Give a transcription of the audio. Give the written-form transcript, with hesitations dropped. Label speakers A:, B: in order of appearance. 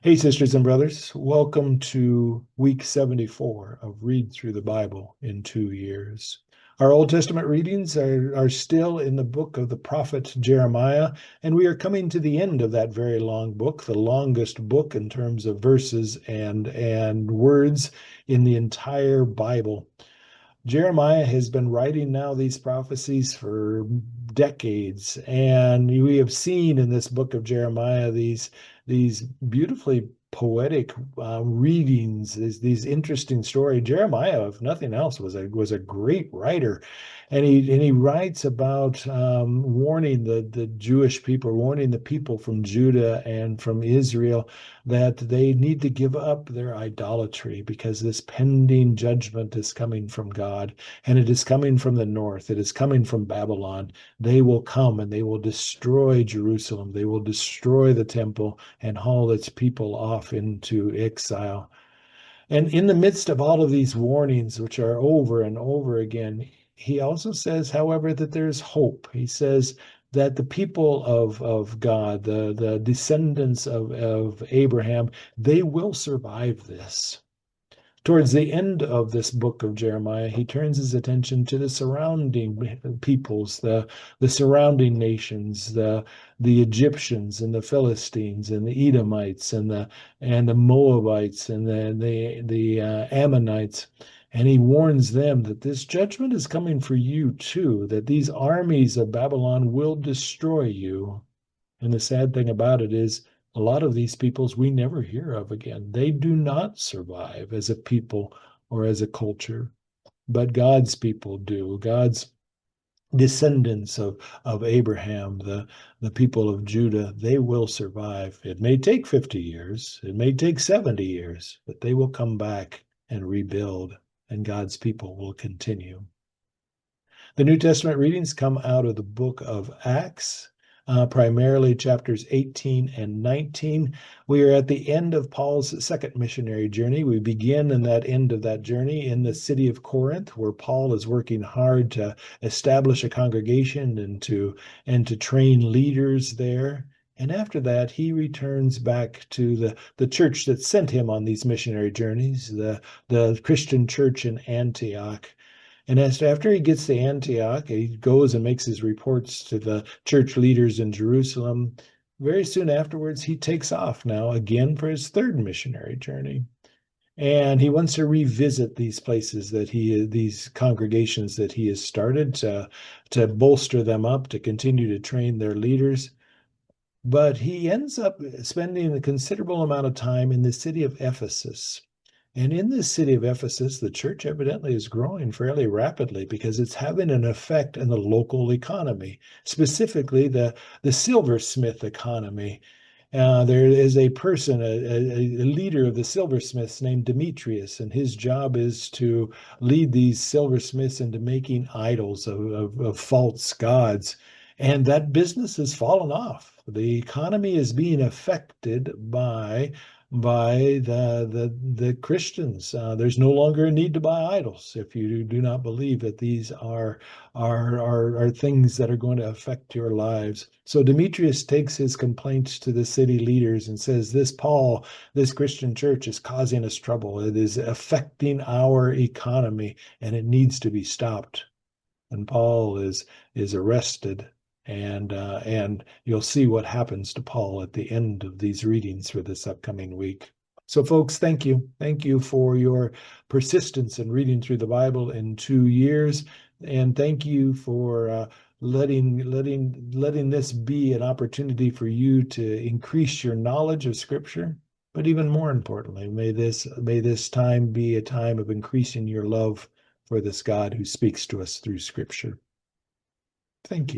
A: Hey, sisters and brothers, welcome to week 74 of Read Through the Bible in 2 years. Our Old Testament readings are still in the book of the prophet Jeremiah, and we are coming to the end of that very long book, the longest book in terms of verses and words in the entire Bible. Jeremiah has been writing now these prophecies for decades, and we have seen in this book of Jeremiah these beautifully poetic readings, these interesting stories. Jeremiah, if nothing else, was a great writer, and he writes about warning the Jewish people, warning the people from Judah and from Israel that they need to give up their idolatry because this pending judgment is coming from God, and it is coming from the north. It is coming from Babylon. They will come and they will destroy Jerusalem. They will destroy the temple and haul its people off into exile. And in the midst of all of these warnings, which are over and over again, he also says, however, that there's hope. He says that the people of God, the descendants of Abraham, they will survive this. Towards the end of this book of Jeremiah, he turns his attention to the surrounding peoples, the surrounding nations, the Egyptians and the Philistines and the Edomites and the Moabites and the Ammonites. And he warns them that this judgment is coming for you too, that these armies of Babylon will destroy you. And the sad thing about it is, a lot of these peoples we never hear of again. They do not survive as a people or as a culture, but God's people do. God's descendants of Abraham, the people of Judah, they will survive. It may take 50 years, it may take 70 years, but they will come back and rebuild, and God's people will continue. The New Testament readings come out of the book of Acts, primarily chapters 18 and 19. We are at the end of Paul's second missionary journey. We begin in that end of that journey in the city of Corinth, where Paul is working hard to establish a congregation and to train leaders there. And after that, he returns back to the church that sent him on these missionary journeys, the Christian church in Antioch. And as after he gets to Antioch, he goes and makes his reports to the church leaders in Jerusalem. Very soon afterwards, he takes off now again for his third missionary journey. And he wants to revisit these places these congregations that he has started to bolster them up, to continue to train their leaders. But he ends up spending a considerable amount of time in the city of Ephesus. And in this city of Ephesus, the church evidently is growing fairly rapidly because it's having an effect in the local economy, specifically the silversmith economy. There is a person, a leader of the silversmiths named Demetrius, and his job is to lead these silversmiths into making idols of false gods. And that business has fallen off. The economy is being affected by the Christians. There's no longer a need to buy idols if you do not believe that these are things that are going to affect your lives. So Demetrius takes his complaints to the city leaders and says, "This Paul, this Christian church is causing us trouble. It is affecting our economy, and it needs to be stopped." And Paul is arrested, and you'll see what happens to Paul at the end of these readings for this upcoming week. So, folks, thank you for your persistence in reading through the Bible in 2 years, and thank you for letting this be an opportunity for you to increase your knowledge of Scripture. But even more importantly, may this time be a time of increasing your love for this God who speaks to us through Scripture. Thank you.